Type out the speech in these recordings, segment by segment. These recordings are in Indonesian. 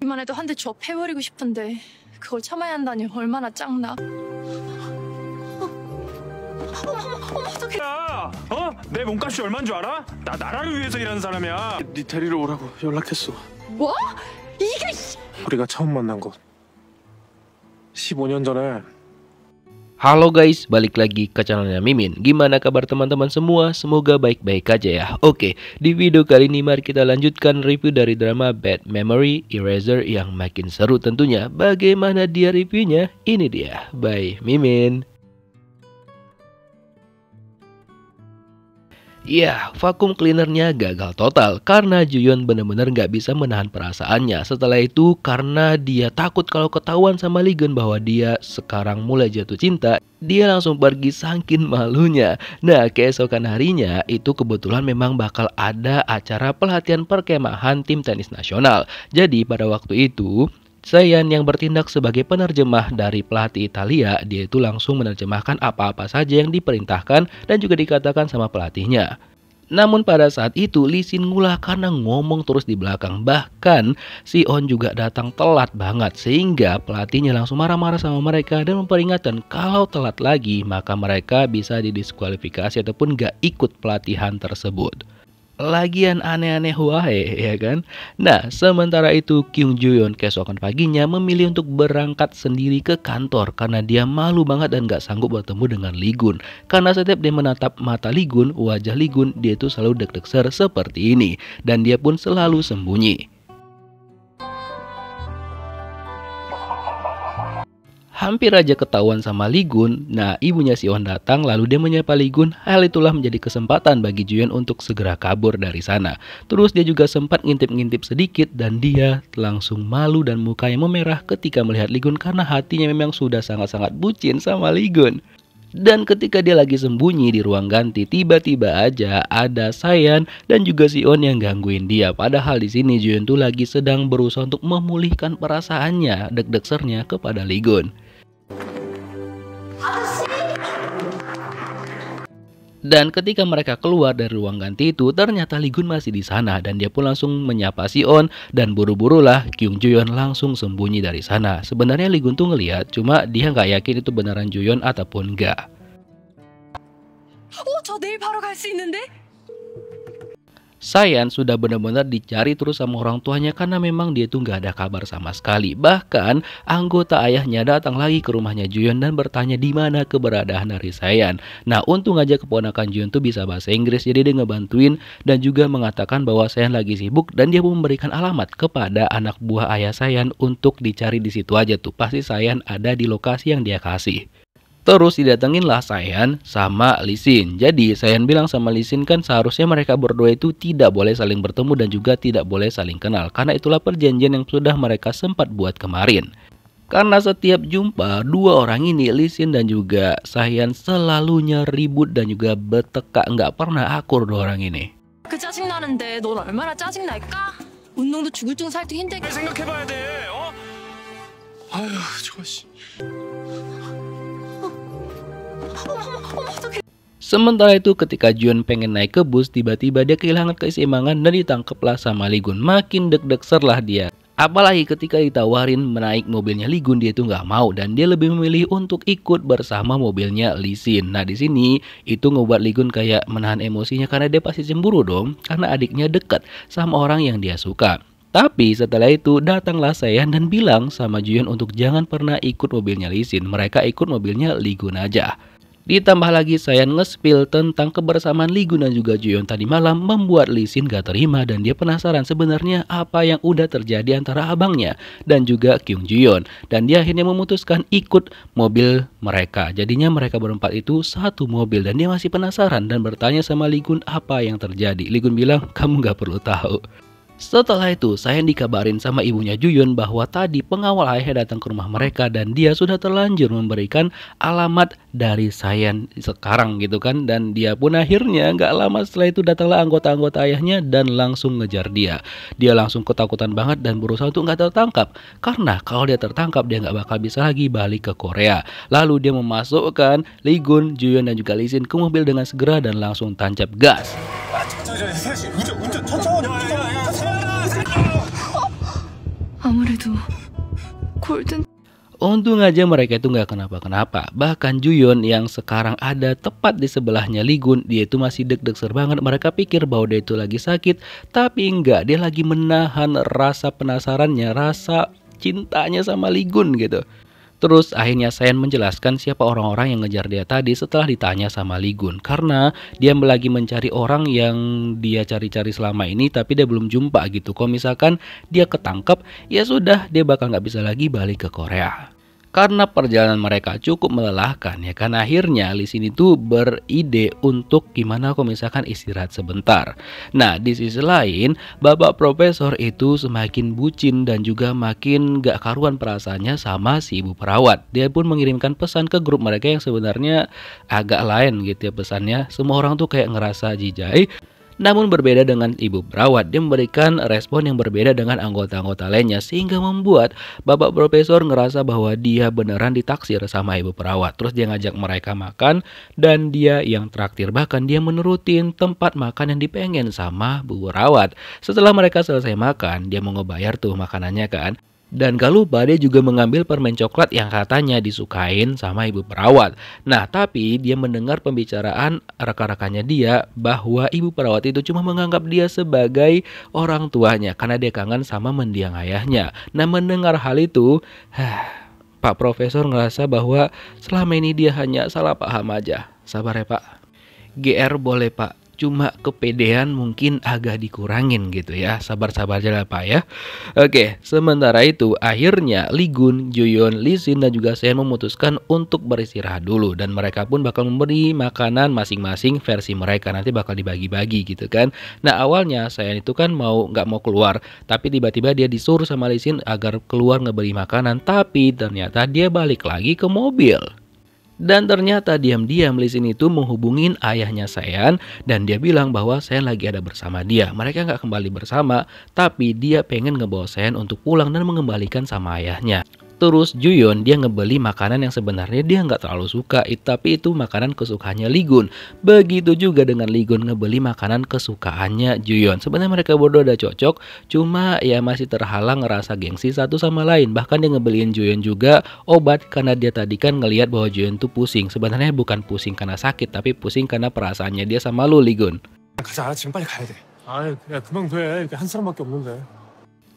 이만 해도 한 대 줘 패버리고 싶은데 그걸 참아야 한다니 얼마나 짱나. 어머 어떡해. 야, 내 몸값이 얼마인 줄 알아? 나 나라를 위해서 일하는 사람이야. 네 데리러 오라고 연락했어. 뭐? 이게 우리가 처음 만난 곳 15년 전에. Halo guys, balik lagi ke channelnya Mimin. Gimana kabar teman-teman semua? Semoga baik-baik aja ya. Oke, di video kali ini mari kita lanjutkan review dari drama Bad Memory Eraser yang makin seru tentunya. Bagaimana dia reviewnya? Ini dia, by Mimin. Ya, vakum cleanernya gagal total karena Juyeon bener-bener gak bisa menahan perasaannya. Setelah itu karena dia takut kalau ketahuan sama Lee-gun bahwa dia sekarang mulai jatuh cinta, dia langsung pergi saking malunya. Nah, keesokan harinya itu kebetulan memang bakal ada acara pelatihan perkemahan tim tenis nasional. Jadi pada waktu itu Sayan yang bertindak sebagai penerjemah dari pelatih Italia, dia itu langsung menerjemahkan apa-apa saja yang diperintahkan dan juga dikatakan sama pelatihnya. Namun pada saat itu Lee Sin ngulah karena ngomong terus di belakang. Bahkan si On juga datang telat banget sehingga pelatihnya langsung marah-marah sama mereka dan memperingatkan kalau telat lagi maka mereka bisa didiskualifikasi ataupun gak ikut pelatihan tersebut. Lagian aneh-aneh wae, ya kan? Nah, sementara itu Kyung Juyeon keesokan paginya memilih untuk berangkat sendiri ke kantor karena dia malu banget dan gak sanggup bertemu dengan Lee-gun. Karena setiap dia menatap mata Lee-gun, wajah Lee-gun dia itu selalu deg-degser seperti ini dan dia pun selalu sembunyi. Hampir aja ketahuan sama Lee-gun. Nah, ibunya si On datang lalu dia menyapa Lee-gun. Hal itulah menjadi kesempatan bagi Juyeon untuk segera kabur dari sana. Terus dia juga sempat ngintip-ngintip sedikit dan dia langsung malu dan mukanya memerah ketika melihat Lee-gun karena hatinya memang sudah sangat-sangat bucin sama Lee-gun. Dan ketika dia lagi sembunyi di ruang ganti, tiba-tiba aja ada Sayan dan juga si On yang gangguin dia. Padahal di sini Juyeon tuh lagi sedang berusaha untuk memulihkan perasaannya, deg-degsernya kepada Lee-gun. Dan ketika mereka keluar dari ruang ganti itu, ternyata Lee-gun masih di sana dan dia pun langsung menyapa si On dan buru-burulah Kyung Juyeon langsung sembunyi dari sana. Sebenarnya Lee-gun tuh ngeliat, cuma dia nggak yakin itu beneran Juyeon ataupun enggak. Oh, 저 내일 바로 갈 수 있는데? Sayan sudah benar-benar dicari terus sama orang tuanya karena memang dia tuh nggak ada kabar sama sekali. Bahkan anggota ayahnya datang lagi ke rumahnya Juyeon dan bertanya di mana keberadaan dari Sayan. Nah, untung aja keponakan Juyeon tuh bisa bahasa Inggris, jadi dia ngebantuin dan juga mengatakan bahwa Sayan lagi sibuk dan dia pun memberikan alamat kepada anak buah ayah Sayan untuk dicari di situ aja tuh. Pasti Sayan ada di lokasi yang dia kasih. Terus didatenginlah Sayan sama Lee Sin. Jadi Sayan bilang sama Lee Sin kan seharusnya mereka berdua itu tidak boleh saling bertemu dan juga tidak boleh saling kenal. Karena itulah perjanjian yang sudah mereka sempat buat kemarin. Karena setiap jumpa dua orang ini, Lee Sin dan juga Sayan selalunya ribut dan juga bertekak, nggak pernah akur dua orang ini. 그 짜증나는데 넌 얼마나 짜증날까? 운동도 죽을 둥 살 둥 힘들게 생각해봐야 돼. 아휴, 저거 씨. Sementara itu ketika Juyeon pengen naik ke bus, tiba-tiba dia kehilangan keseimbangan dan ditangkaplah sama Lee-gun. Makin deg-degser lah dia. Apalagi ketika ditawarin menaik mobilnya Lee-gun, dia itu nggak mau dan dia lebih memilih untuk ikut bersama mobilnya Lee Sin. Nah di sini itu ngebuat Lee-gun kayak menahan emosinya karena dia pasti cemburu dong karena adiknya dekat sama orang yang dia suka. Tapi setelah itu datanglah Sayan dan bilang sama Juyeon untuk jangan pernah ikut mobilnya Lee Sin. Mereka ikut mobilnya Lee-gun aja. Ditambah lagi Sayan nge-spill tentang kebersamaan Lee-gun dan juga Juyeon tadi malam membuat Lee Sin gak terima dan dia penasaran sebenarnya apa yang udah terjadi antara abangnya dan juga Kyung Juyeon. Dan dia akhirnya memutuskan ikut mobil mereka. Jadinya mereka berempat itu satu mobil dan dia masih penasaran dan bertanya sama Lee-gun apa yang terjadi. Lee-gun bilang kamu gak perlu tahu. Setelah itu, Sayan dikabarin sama ibunya Juyeon bahwa tadi pengawal ayahnya datang ke rumah mereka dan dia sudah terlanjur memberikan alamat dari Sayan sekarang gitu kan. Dan dia pun akhirnya nggak lama setelah itu datanglah anggota-anggota ayahnya dan langsung ngejar dia. Dia langsung ketakutan banget dan berusaha untuk nggak tertangkap. Karena kalau dia tertangkap dia nggak bakal bisa lagi balik ke Korea. Lalu dia memasukkan Lee-gun, Juyeon dan juga Lee Sin ke mobil dengan segera dan langsung tancap gas. 아무래도 그래도 골든 Untung aja mereka itu nggak kenapa-kenapa. Bahkan Juyeon yang sekarang ada tepat di sebelahnya Ligun, dia itu masih deg-deg banget. Mereka pikir bahwa dia itu lagi sakit, tapi enggak. Dia lagi menahan rasa penasarannya, rasa cintanya sama Ligun gitu. Terus akhirnya Sayan menjelaskan siapa orang-orang yang ngejar dia tadi setelah ditanya sama Ligun. Karena dia lagi mencari orang yang dia cari-cari selama ini tapi dia belum jumpa gitu. Kalau misalkan dia ketangkep, ya sudah dia bakal nggak bisa lagi balik ke Korea. Karena perjalanan mereka cukup melelahkan ya kan, akhirnya Lee Sin itu beride untuk gimana kalau misalkan istirahat sebentar. Nah di sisi lain bapak profesor itu semakin bucin dan juga makin gak karuan perasaannya sama si ibu perawat. Dia pun mengirimkan pesan ke grup mereka yang sebenarnya agak lain gitu ya pesannya. Semua orang tuh kayak ngerasa jijai. Namun berbeda dengan ibu perawat, dia memberikan respon yang berbeda dengan anggota-anggota lainnya sehingga membuat bapak profesor ngerasa bahwa dia beneran ditaksir sama ibu perawat. Terus dia ngajak mereka makan dan dia yang traktir, bahkan dia menurutin tempat makan yang dipengen sama bu perawat. Setelah mereka selesai makan, dia mau ngebayar tuh makanannya kan. Dan gak lupa dia juga mengambil permen coklat yang katanya disukain sama ibu perawat. Nah tapi dia mendengar pembicaraan rekan-rekannya dia bahwa ibu perawat itu cuma menganggap dia sebagai orang tuanya karena dia kangen sama mendiang ayahnya. Nah mendengar hal itu, Pak Profesor ngerasa bahwa selama ini dia hanya salah paham aja. Sabar ya Pak. GR boleh Pak. Cuma kepedean mungkin agak dikurangin gitu ya. Sabar-sabar aja lah Pak ya. Oke, sementara itu akhirnya Ligun, Juyeon, Lee Sin dan juga Sayan memutuskan untuk beristirahat dulu. Dan mereka pun bakal memberi makanan masing-masing versi mereka. Nanti bakal dibagi-bagi gitu kan. Nah awalnya Sayan itu kan nggak mau keluar. Tapi tiba-tiba dia disuruh sama Lee Sin agar keluar ngebeli makanan. Tapi ternyata dia balik lagi ke mobil. Dan ternyata diam-diam Lee Sin itu menghubungin ayahnya Sayan dan dia bilang bahwa Sayan lagi ada bersama dia. Mereka nggak kembali bersama, tapi dia pengen ngebawa Sayan untuk pulang dan mengembalikan sama ayahnya. Terus Juyeon dia ngebeli makanan yang sebenarnya dia nggak terlalu suka, tapi itu makanan kesukaannya Ligun. Begitu juga dengan Ligun ngebeli makanan kesukaannya Juyeon. Sebenarnya mereka berdua udah cocok, cuma ya masih terhalang ngerasa gengsi satu sama lain. Bahkan dia ngebeliin Juyeon juga obat karena dia tadi kan ngelihat bahwa Juyeon tuh pusing. Sebenarnya bukan pusing karena sakit, tapi pusing karena perasaannya dia sama lu Ligun. 가자 지금 빨리 가야 돼. 아, 야 금방 돼. 이렇게 한 사람밖에 없는데.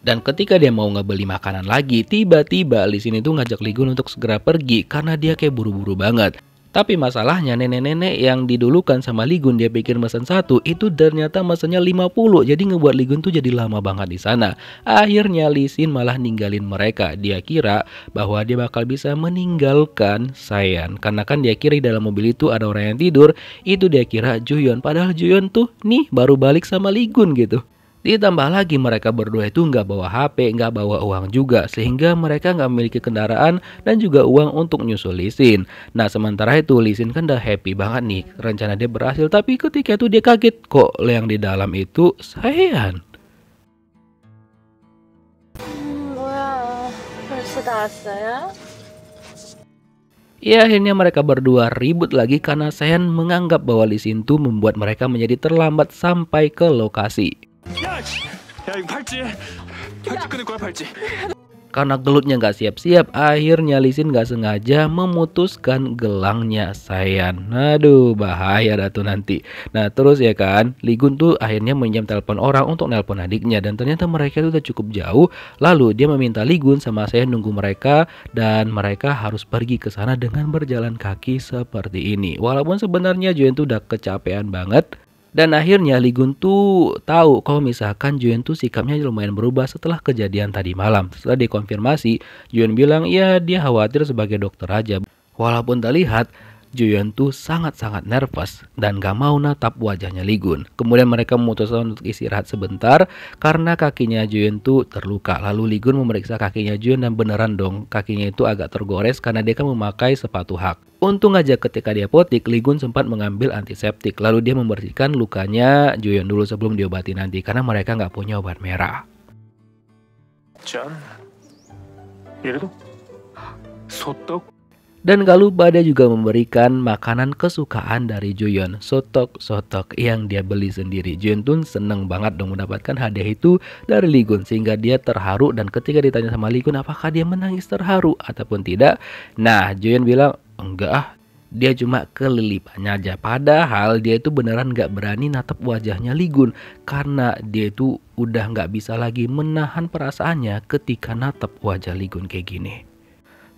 Dan ketika dia mau ngebeli makanan lagi, tiba-tiba Lee Sin itu ngajak Ligun untuk segera pergi karena dia kayak buru-buru banget. Tapi masalahnya nenek-nenek yang didulukan sama Ligun dia pikir mesen satu, itu ternyata mesennya 50. Jadi ngebuat Ligun tuh jadi lama banget di sana. Akhirnya Lee Sin malah ninggalin mereka. Dia kira bahwa dia bakal bisa meninggalkan Sayan. Karena kan dia kira di dalam mobil itu ada orang yang tidur. Itu dia kira Juyeon. Padahal Juyeon tuh nih baru balik sama Ligun gitu. Ditambah lagi mereka berdua itu nggak bawa HP, nggak bawa uang juga, sehingga mereka nggak memiliki kendaraan dan juga uang untuk nyusul Lee Sin. Nah sementara itu Lee Sin kan udah happy banget nih, rencana dia berhasil, tapi ketika itu dia kaget kok yang di dalam itu Sayan. 뭐야 벌써 다 왔어요? Ya akhirnya mereka berdua ribut lagi karena Sayan menganggap bahwa Lee Sin tuh membuat mereka menjadi terlambat sampai ke lokasi. 야, 야 이거 팔찌 끊을 거야 팔찌. Karena gelutnya nggak siap-siap, akhirnya Lee Sin nggak sengaja memutuskan gelangnya Sayan. Aduh, bahaya dah tuh nanti. Nah terus ya kan, Ligun tuh akhirnya meminjam telepon orang untuk nelpon adiknya. Dan ternyata mereka itu udah cukup jauh. Lalu dia meminta Ligun sama Sayan nunggu mereka. Dan mereka harus pergi ke sana dengan berjalan kaki seperti ini. Walaupun sebenarnya Juyeon tuh udah kecapean banget. Dan akhirnya Ligun tuh tahu kalau misalkan Juyeon tuh sikapnya lumayan berubah setelah kejadian tadi malam. Setelah dikonfirmasi, Juyeon bilang ya dia khawatir sebagai dokter aja. Walaupun terlihat Juyeon tuh sangat-sangat nervous dan gak mau natap wajahnya Ligun. Kemudian mereka memutuskan untuk istirahat sebentar karena kakinya Juyeon tuh terluka. Lalu Ligun memeriksa kakinya Juyeon dan beneran dong kakinya itu agak tergores karena dia kan memakai sepatu hak. Untung aja ketika di apotik, Ligun sempat mengambil antiseptik. Lalu dia membersihkan lukanya Juyeon dulu sebelum diobati nanti. Karena mereka nggak punya obat merah. 짠. 얘도 소떡. Dan gak lupa dia juga memberikan makanan kesukaan dari Juyeon, sotok-sotok yang dia beli sendiri. Juyeon tuh seneng banget dong mendapatkan hadiah itu dari Lee Gun, sehingga dia terharu. Dan ketika ditanya sama Lee Gun apakah dia menangis terharu ataupun tidak, nah Juyeon bilang enggak ah, dia cuma kelilipannya aja. Padahal dia itu beneran gak berani natap wajahnya Lee Gun, karena dia itu udah gak bisa lagi menahan perasaannya ketika natap wajah Lee Gun kayak gini.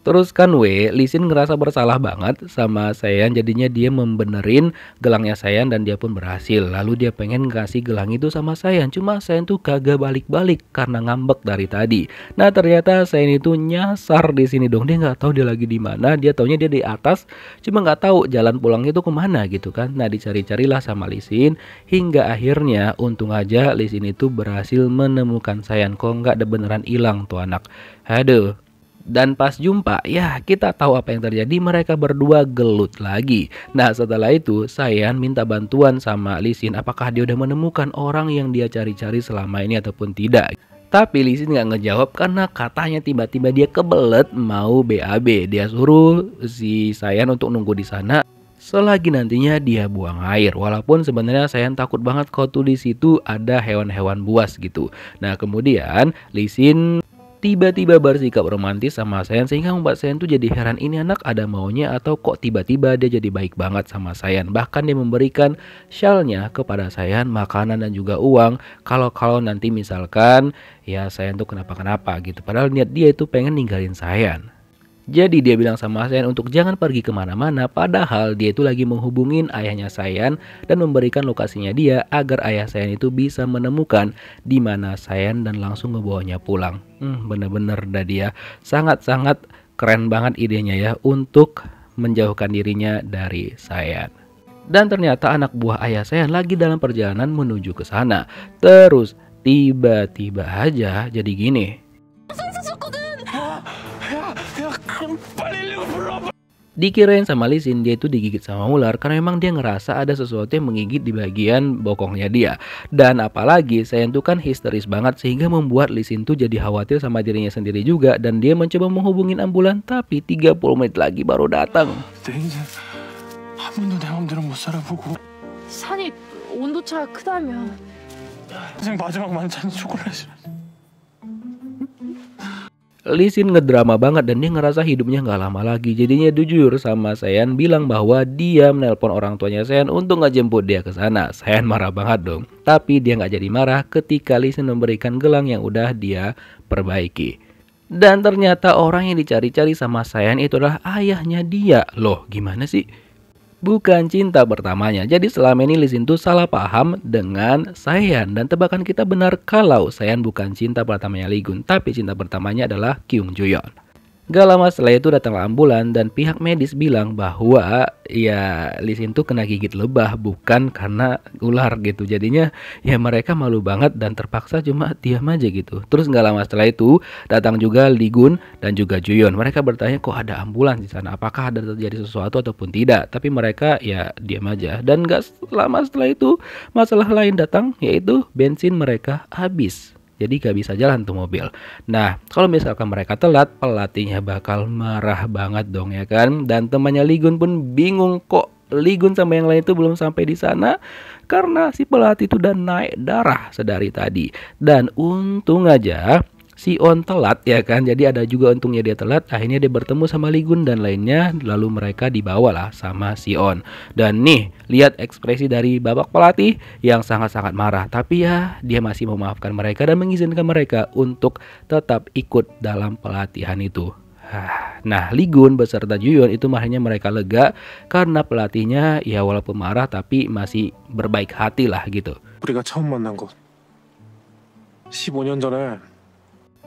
Terus kan Lee Sin ngerasa bersalah banget sama Sayan, jadinya dia membenerin gelangnya Sayan dan dia pun berhasil. Lalu dia pengen ngasih gelang itu sama Sayan, cuma Sayan tuh kagak balik-balik karena ngambek dari tadi. Nah ternyata Sayan itu nyasar di sini dong, dia nggak tahu dia lagi di mana, dia taunya dia di atas, cuma nggak tahu jalan pulang itu kemana gitu kan. Nah dicari-carilah sama Lee Sin, hingga akhirnya untung aja Lee Sin itu berhasil menemukan Sayan. Kok nggak ada beneran hilang tuh anak, aduh. Dan pas jumpa, ya kita tahu apa yang terjadi, mereka berdua gelut lagi. Nah setelah itu Sayan minta bantuan sama Lee Sin, apakah dia udah menemukan orang yang dia cari-cari selama ini ataupun tidak. Tapi Lee Sin nggak ngejawab karena katanya tiba-tiba dia kebelet mau BAB. Dia suruh si Sayan untuk nunggu di sana selagi nantinya dia buang air. Walaupun sebenarnya Sayan takut banget kalau tuh di situ ada hewan-hewan buas gitu. Nah kemudian Lee Sin tiba-tiba bersikap romantis sama Sayan, sehingga membuat Sayan tuh jadi heran, ini anak ada maunya atau kok tiba-tiba dia jadi baik banget sama Sayan. Bahkan dia memberikan shawlnya kepada Sayan, makanan dan juga uang kalau nanti misalkan ya Sayan tuh kenapa-kenapa gitu. Padahal niat dia itu pengen ninggalin Sayan. Jadi dia bilang sama Sayan untuk jangan pergi kemana-mana, padahal dia itu lagi menghubungin ayahnya Sayan dan memberikan lokasinya dia agar ayah Sayan itu bisa menemukan di mana Sayan dan langsung ngebawanya pulang. Bener-bener dah dia sangat-sangat keren banget idenya ya untuk menjauhkan dirinya dari Sayan. Dan ternyata anak buah ayah Sayan lagi dalam perjalanan menuju ke sana. Terus tiba-tiba aja jadi gini. Dikirain sama Lee Sin dia itu digigit sama ular karena memang dia ngerasa ada sesuatu yang menggigit di bagian bokongnya dia. Dan apalagi Sayan tuh kan histeris banget sehingga membuat Lee Sin tuh jadi khawatir sama dirinya sendiri juga, dan dia mencoba menghubungin ambulan tapi 30 menit lagi baru datang. 내 인생 한 번도 내 맘대로 못 살아보고 산이 온도차가 크다면 인생 마지막 만찬이 초콜릿이라. Lee Sin ngedrama banget dan dia ngerasa hidupnya nggak lama lagi. Jadinya jujur sama Sayan, bilang bahwa dia menelpon orang tuanya Sayan untuk ngejemput dia ke sana. Sayan marah banget dong. Tapi dia nggak jadi marah ketika Lee Sin memberikan gelang yang udah dia perbaiki. Dan ternyata orang yang dicari-cari sama Sayan itu adalah ayahnya dia. Loh, gimana sih? Bukan cinta pertamanya. Jadi selama ini Lee Sin tuh salah paham dengan Sayan. Dan tebakan kita benar kalau Sayan bukan cinta pertamanya Lee Gun, tapi cinta pertamanya adalah Kyung Juyeon. Gak lama setelah itu datang ambulan dan pihak medis bilang bahwa ya Lee Sin tuh kena gigit lebah, bukan karena ular gitu. Jadinya ya mereka malu banget dan terpaksa cuma diam aja gitu. Terus gak lama setelah itu datang juga Lee Gun dan juga Juyeon. Mereka bertanya kok ada ambulans di sana, apakah ada terjadi sesuatu ataupun tidak. Tapi mereka ya diam aja. Dan gak lama setelah itu masalah lain datang, yaitu bensin mereka habis. Jadi gak bisa jalan tuh mobil. Nah kalau misalkan mereka telat, pelatihnya bakal marah banget dong ya kan. Dan temannya Lee Gun pun bingung, kok Lee Gun sama yang lain itu belum sampai di sana, karena si pelatih itu udah naik darah sedari tadi. Dan untung aja si On telat ya kan. Jadi ada juga untungnya dia telat. Akhirnya dia bertemu sama Lee Gun dan lainnya. Lalu mereka dibawalah sama si On. Dan nih lihat ekspresi dari bapak pelatih yang sangat-sangat marah. Tapi ya dia masih memaafkan mereka dan mengizinkan mereka untuk tetap ikut dalam pelatihan itu. Nah Lee Gun beserta Juyeon itu marahnya mereka lega karena pelatihnya ya walaupun marah tapi masih berbaik hati lah gitu. 우리가 처음 만난 곳 15년 전에.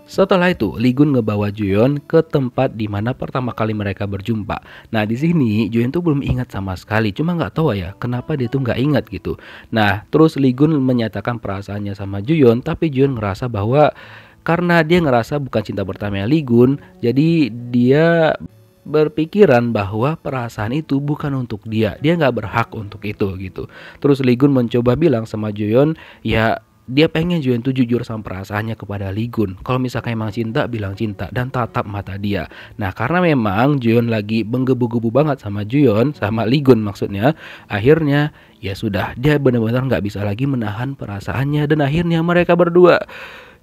Setelah itu, Lee Gun ngebawa Juyeon ke tempat di mana pertama kali mereka berjumpa. Nah, di sini Juyeon tuh belum ingat sama sekali, cuma nggak tahu ya kenapa dia tuh nggak ingat gitu. Nah, terus Lee Gun menyatakan perasaannya sama Juyeon, tapi Juyeon ngerasa bahwa karena dia ngerasa bukan cinta pertamanya Lee Gun, jadi dia berpikiran bahwa perasaan itu bukan untuk dia nggak berhak untuk itu gitu. Terus Lee Gun mencoba bilang sama Juyeon, ya dia pengen Juyeon tuh jujur sama perasaannya kepada Lee Gun. Kalau misalkan emang cinta, bilang cinta dan tatap mata dia. Nah, karena memang Juyeon lagi menggebu-gebu banget sama Juyeon, sama Lee Gun maksudnya, akhirnya ya sudah, dia benar-benar nggak bisa lagi menahan perasaannya dan akhirnya mereka berdua,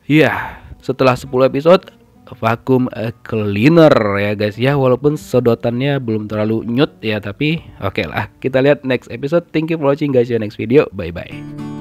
ya setelah 10 episode vacuum cleaner ya guys ya, walaupun sedotannya belum terlalu nyut ya, tapi oke lah, kita lihat next episode. Thank you for watching guys, see you next video, bye bye.